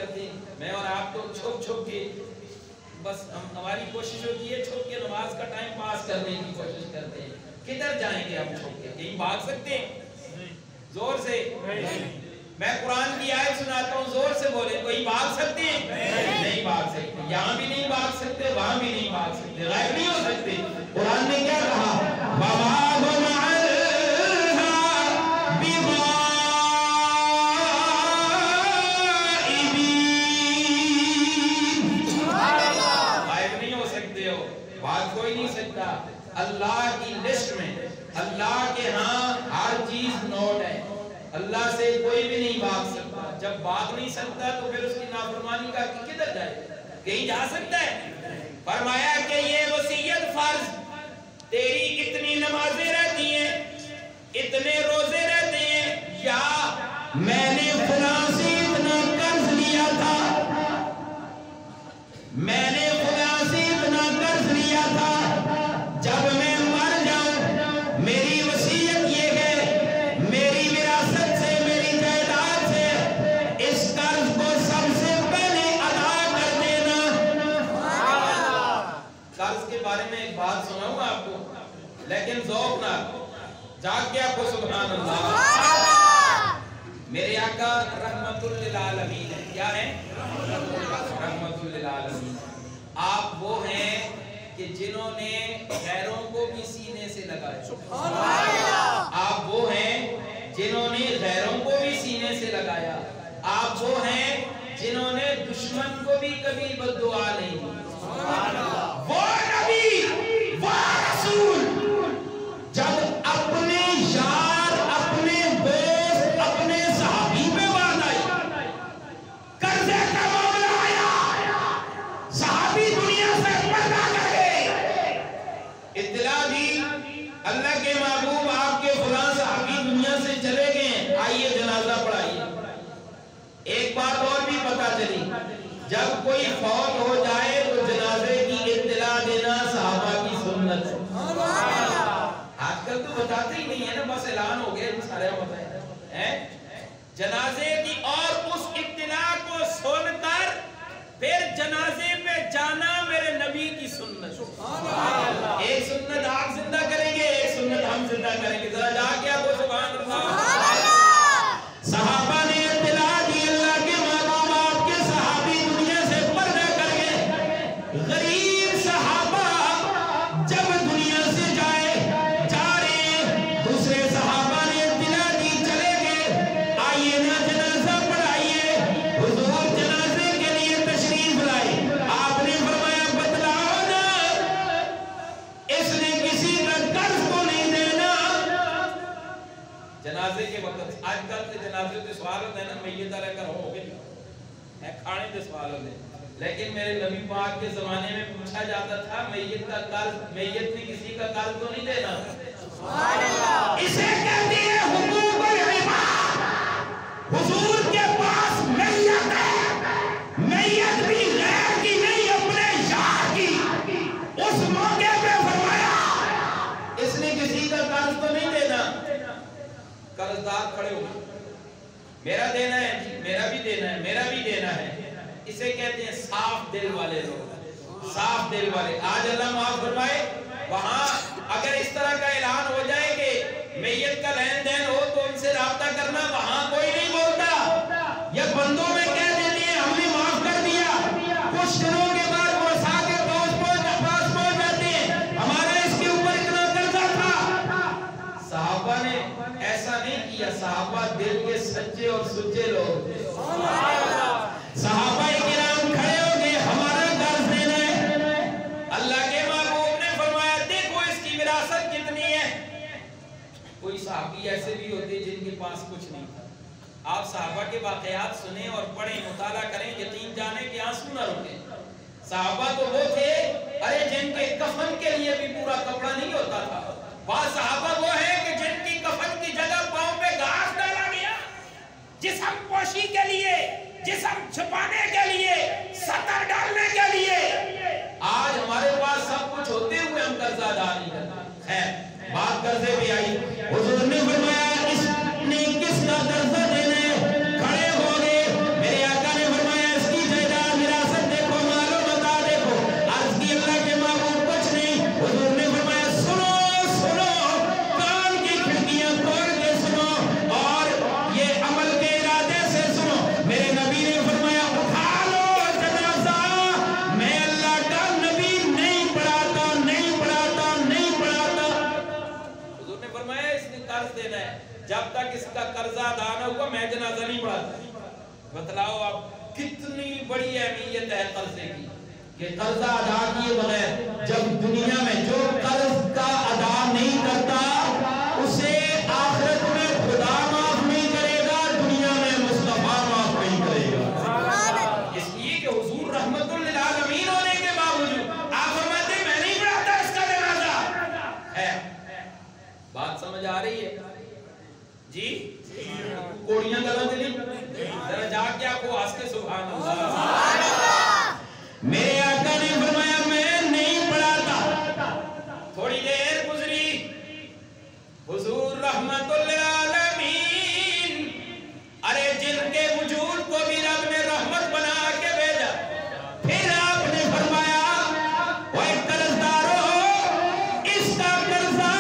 کرتے ہیں. میں اور آپ تو چھپ چھپ کے بس ہماری کوشش ہوتی ہے چھپ کے نماز کا ٹائم پاس کرنے کی کوشش کرتے ہیں. کدھر جائیں گے ہم چھپ کے؟ کہیں بھاگ سکتے ہیں زور سے؟ میں قرآن کی آیت سناتا ہوں، زور سے بولے. کوئی بھاگ سکتے ہیں؟ نہیں بھاگ سکتے. یہاں بھی نہیں بھاگ سکتے، وہاں بھی نہیں بھاگ سکتے، غائب نہیں ہو سکتے. قرآن نے کیا کہا؟ غائب نہیں ہو سکتے ہو، بھاگ کوئی نہیں سکتا. اللہ کی لسٹ میں، اللہ کے ہاں ہر چیز نوٹ ہے. اللہ سے کوئی بھی نہیں بھاگ سکتا. جب بھاگ نہیں سکتا تو پھر اس کی نافرمانی کا کدھر جائے؟ کہیں جا سکتا ہے؟ فرمایا کہ یہ وصیت فرض، تیری اتنی نمازیں رہتی ہیں، اتنے روزے رہتے ہیں، یا میں نے فلاں سے اتنا قرض لیا تھا، میں نے فلاں سے اتنا قرض لیا تھا، جب میں مر جاؤں میری وصیت یہ ہے، میری وراثت سے، میری جائیداد سے اس قرض کو سب سے پہلے ادا کر دینا. قرض کے بارے میں ایک بات سناؤں آپ کو، لیکن ذوق نہ جاگ کے آپ کو سبحان اللہ. میرے آقا رحمت للعالمین ہے. کیا ہے؟ رحمت للعالمین. آپ وہ ہیں کہ جنہوں نے غیروں کو بھی سینے سے لگایا. آپ وہ ہیں جنہوں نے غیروں کو بھی سینے سے لگایا. آپ وہ ہیں جنہوں نے دشمن کو بھی کبھی بد دعا نہیں دی. وہ نبی، وہ رسول جب اپنے یار، اپنے دوست، اپنے صحابی پہ بات آئی، قرضے کا معاملہ آیا، صحابی دنیا سے پردہ کر گئے، اطلاع دی اللہ کے محبوب آپ کے فلاں صحابی دنیا سے چلے گئے، آئیے جنازہ پڑھائیے. ایک بات اور بھی پتہ چلی، جب کوئی فوت ہو جائے تو جنازے کی اطلاع دینا صحابہ کی سنت ہے. آج کل تو بتاتے ہی نہیں ہے نا، بس اعلان ہو گیا سارے بتائیں. جنازے کی اور اس اطلاع کو سن کر پھر جنازے پہ جانا میرے نبی کی سنت. ایک سنت آپ زندہ کریں گے، ایک سنت ہم زندہ کریں گے. ذرا جا کے آپ کو سبحان اللہ. صحابہ نے اطلاع دی اللہ کے محبوب آپ کے صحابی دنیا سے پردہ کر گئے. غریب صحابہ جب دنیا سے جائے جا رہے ہیں، دوسرے صحابہ نے اطلاع دی چلے گئے، آئیے نا جنازہ پڑھائیے. حضور جنازے کے لیے تشریف لائے. آپ نے فرمایا بتلاؤ نا، اس نے کسی کا قرض کو نہیں دینا. جنازے کے وقت آج کل سے جنازے کے سوال ہوتے ہیں نا، میت والے گھر ہو گئے کھانے کے سوال ہوتے ہیں، لیکن میرے نبی پاک کے زمانے میں پوچھا جاتا تھا میت کا قرض، میت نے کسی کا قرض تو نہیں دینا. اسے کہتے ہیں حقوق العباد. حضور کے پاس میت ہے، میت بھی غیر کی نہیں اپنے یار کی. اس موقع پہ فرمایا اس نے کسی کا قرض تو نہیں دینا. قرضدار کھڑے ہو گئے، میرا دینا ہے جی، میرا بھی دینا ہے، میرا بھی دینا ہے. اسے کہتے ہیں صاف دل والے لوگ، صاف دل والے. آج اللہ معاف فرمائے، وہاں اگر اس طرح کا اعلان ہو جائے کہ میت کا لین دین ہو تو ان سے رابطہ کرنا، وہاں کوئی نہیں بولتا. یا بندوں میں کہہ دیتے ہیں ہم نے معاف کر دیا، کچھ دنوں کے بعد وہ ساتھ پاس پہنچ جاتے ہیں، ہمارا اس کے اوپر اتنا قرضہ تھا. صحابہ نے ایسا نہیں کیا. صحابہ دل کے سچے اور سچے لوگ. صحابہ کرام کھڑے ہو گئے، ہمارا قرض دینا ہے. اللہ کے محبوب نے فرمایا دیکھو اس کی وراثت کتنی ہے. کوئی صحابی ایسے بھی ہوتے جن کے پاس کچھ نہیں تھا. آپ صحابہ کے واقعات سنیں اور پڑھیں، مطالعہ کریں، یقین جانے کہ آنسو نہ رکیں. صحابہ تو وہ تھے ارے جن کے کفن کے لیے بھی پورا کپڑا نہیں ہوتا تھا. بعض صحابہ وہ ہیں کہ جن کی کفن کی جگہ پاؤں پہ گھاس ڈالا گیا، جسم پوشی کے لیے، جسم چھپانے کے لیے، ستر ڈالنے کے لیے. آج ہمارے پاس سب کچھ ہوتے ہوئے ہم قرضہ ادا نہیں کرتے. خیر بات قرضے بھی آئی. حضور نے فرمایا اس نے کس کا قرضہ دینا ہے. کھڑے ہو گئے، میرے آقا نے فرمایا اس کتنی بڑی اہمیت ہے قرضے کی کہ قرضہ ادا کیے بغیر جب دنیا میں جو قرض کا ادا نہیں کرتا اسے آخرت میں خدا معاف نہیں کرے گا، دنیا میں مصطفیٰ معاف نہیں کرے گا۔ اس لیے کہ حضور رحمت للعالمین ہونے کے باوجود آپ فرماتے ہیں میں نہیں پڑھاتا اس کا جنازہ ہے۔ بات سمجھ آ رہی ہے جی؟ کوڑیاں گلوں سے نہیں، ذرا جا کے آپ کو آس کے سبحان اللہ۔ میرے آقا نے فرمایا میں نہیں پڑھاتا۔ تھوڑی دیر گزری، حضور رحمت للعالمین، ارے جن کے وجود کو بھی رب نے رحمت بنا کے بھیجا، پھر آپ نے فرمایا اوے قرضدارو اس کا قرضہ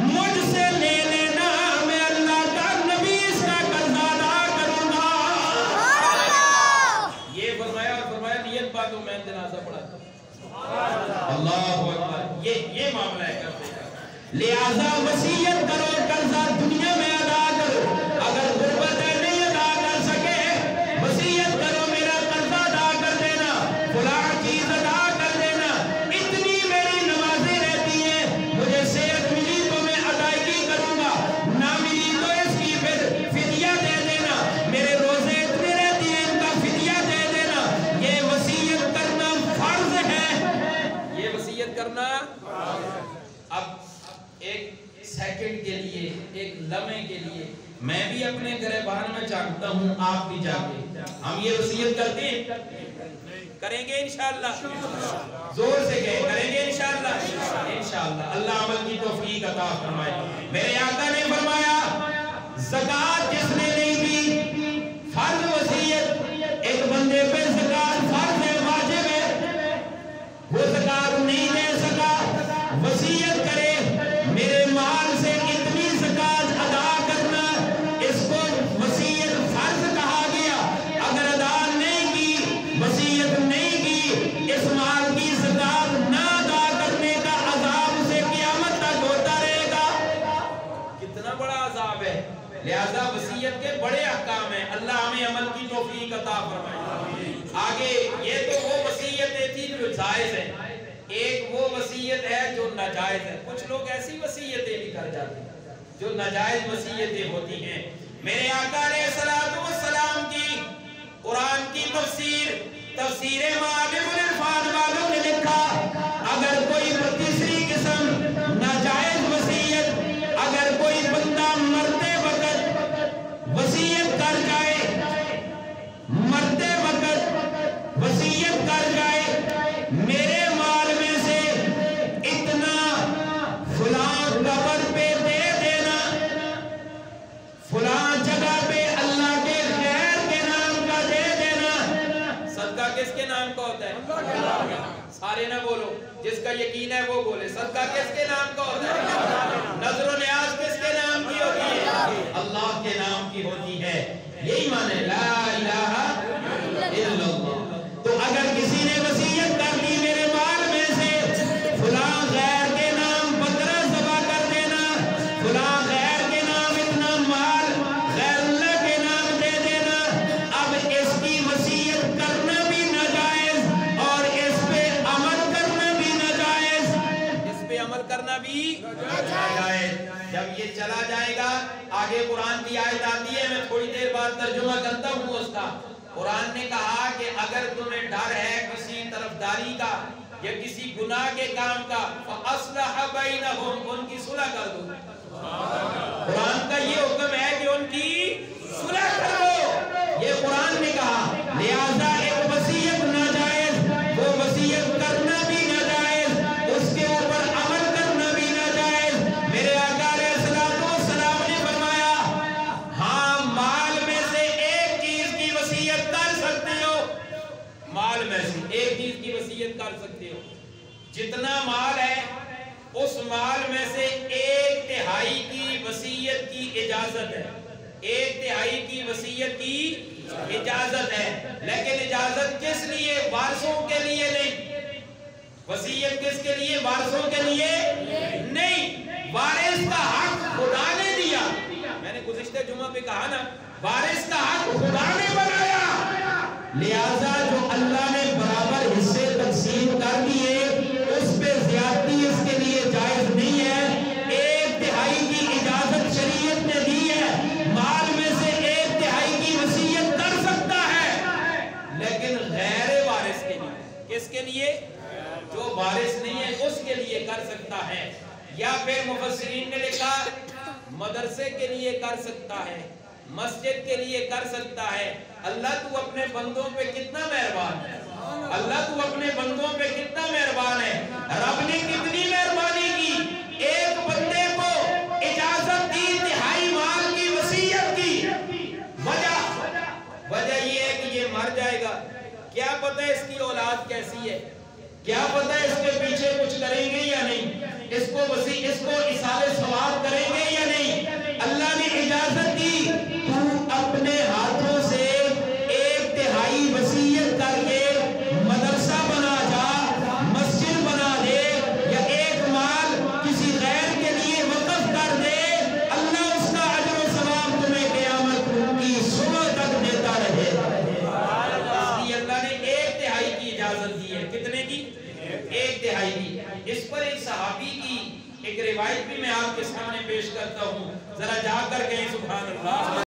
مجھ سے لے لینا، میں اللہ کا نبی اس کا قرضہ ادا کروں گا۔ یہ فرمایا اور فرمایا نیت باتوں میں جنازہ پڑھاتا ہوں۔ اللہ اکبر، یہ معاملہ ہے کرتے کا، لہذا وصیت کرو، قرضہ دنیا میں ادا کرو، اگر غربت ہے نہیں ادا کر سکے وصیت کرو میرا قرضہ ادا کر دینا، فلاں چیز ادا کر دینا، اتنی میری نمازیں رہتی ہیں، مجھے صحت ملی تو میں ادائیگی کروں گا، نہ ملی تو اس کی پھر فدیہ دے دینا، میرے روزے اتنے رہتی ہیں ان کا فدیہ دے دینا۔ یہ وصیت کرنا فرض ہے، یہ وصیت کرنا۔ اب ایک سیکنڈ کے لیے، ایک لمحے کے لیے میں بھی اپنے گریبان میں چاہتا ہوں آپ بھی جاگے، ہم یہ وصیت کرتے ہیں، کریں گے انشاءاللہ، زور سے کہیں کریں گے انشاءاللہ، انشاءاللہ اللہ عمل کی توفیق عطا فرمائے۔ میرے آقا نے فرمایا زکوٰۃ جس نے نہیں دی، فرض وصیت، ایک بندے پہ زکوٰۃ فرض ہے، واجب ہے، وہ زکوٰۃ نہیں دے سکا، وصیت کرے میرے مال سے اتنی زکوٰۃ ادا کرنا، اس کو وصیت فرض کہا گیا۔ اگر ادا نہیں کی، وصیت نہیں کی، اس مال کی زکوٰۃ نہ ادا کرنے کا عذاب اسے قیامت تک ہوتا رہے گا۔ کتنا بڑا عذاب ہے، لہذا وصیت کے بڑے احکام ہیں، اللہ ہمیں عمل کی توفیق عطا فرمائے۔ آگے یہ تو وہ وصیتیں تھی جو جائز ہیں، ایک وہ وصیت ہے جو ناجائز ہے۔ کچھ لوگ ایسی وصیتیں بھی کر جاتے ہیں جو ناجائز وصیتیں ہوتی ہیں۔ میرے آقا علیہ السلام کی قرآن کی تفسیر معالم العرفان والوں نے لکھا اگر کوئی تیسری قسم ناجائز وصیت، اگر کوئی بندہ مرتے وقت وصیت کر جائے، مرتے وقت وصیت کر جائے میرے مال میں سے اتنا فلاں قبر پہ دے دینا، فلاں جگہ پہ اللہ کے خیر کے نام کا دے دینا۔ صدقہ کس کے نام کا ہوتا ہے؟ سارے نہ بولو، جس کا یقین ہے وہ بولے۔ صدقہ کس کے نام کا ہوتا ہے؟ نظر و نیاز کس کے نام کی ہوتی ہے؟ اللہ کے نام کی ہوتی ہے۔ یہی معنی لا الہ الا اللہ۔ تو اگر کسی نے وصیت کر دی میرے مال میں سے فلاں غیر کے نام بکرا ذبح کر دینا، فلاں غیر کے نام اتنا مال غیر اللہ کے نام دے دینا، اب اس کی وصیت کرنا بھی ناجائز اور اس پہ عمل کرنا بھی ناجائز، اس پہ عمل کرنا بھی ناجائز۔ جب یہ چلا جائے گا، آگے قرآن کی آیت آتی ہے، میں تھوڑی دیر بعد ترجمہ کرتا ہوں اس کا۔ قرآن نے کہا کہ اگر تمہیں ڈر ہے کسی طرفداری کا یا کسی گناہ کے کام کا فَأَصْلَحَ بَيْنَهُمْ، ان کی صلح کر دو۔ قرآن کا یہ حکم ہے کہ ان کی صلح کر دو، یہ قرآن نے کہا۔ لہذا ایک وصیت ناجائز، وہ وصیت کرنا بھی ناجائز، اس کے اوپر عمل کرنا بھی ناجائز۔ میرے آقا علیہ السلام نے فرمایا ہاں مال میں سے ایک چیز کی وصیت کر سکتے ہو، مال میں سے ایک چیز کی وصیت کر سکتے ہو، جتنا مال ہے اس مال میں سے 1/3 کی وصیت کی اجازت ہے، 1/3 کی وصیت کی اجازت ہے، لیکن اجازت کس لیے؟ وارثوں کے لیے نہیں۔ وصیت کس کے لیے؟ وارثوں کے لیے نہیں۔ وارث کا حق خدا نے دیا، میں نے گزشتہ جمعہ پہ کہا نا، وارث کا حق خدا نے بنایا، لہذا جو اللہ نے برابر حصے تقسیم کر دیے اس پہ زیادتی اس کے لیے جائز نہیں ہے۔ 1/3 کی اجازت شریعت نے دی ہے، مال میں سے 1/3 کی وصیت کر سکتا ہے، لیکن غیر وارث کے لیے، کس کے لیے؟ جو وارث نہیں ہے اس کے لیے کر سکتا ہے۔ یا پھر مفسرین نے لکھا مدرسے کے لیے کر سکتا ہے، مسجد کے لیے کر سکتا ہے۔ اللہ تو اپنے بندوں پہ کتنا مہربان ہے، اللہ تو اپنے بندوں پہ کتنا مہربان ہے۔ رب نے کتنی مہربانی کی، ایک بندے کو اجازت دی 1/2 مال کی وصیت کی۔ وجہ یہ ہے کہ یہ مر جائے گا، کیا پتہ اس کی اولاد کیسی ہے، کیا پتہ اس کے پیچھے کچھ کریں گے یا نہیں، اس کو اصالِ ثواب کریں گے یا نہیں۔ اللہ نے اجازت دی، تو اپنے ہاتھوں سے 1/3 وصیت کر کے مدرسہ بنا جا، مسجد بنا دے، یا 1 مال کسی غیر کے لیے وقف کر دے، اللہ اس کا اجر و ثواب تمہیں قیامت کی صبح تک دیتا رہے۔ اس لیے اللہ نے 1/3 کی اجازت دی ہے، کتنے کی؟ 1/3 کی۔ اس پر ایک صحابی کی ایک روایت بھی میں آپ کے سامنے پیش کرتا ہوں، ذرا جا کر کہیں سبحان اللہ۔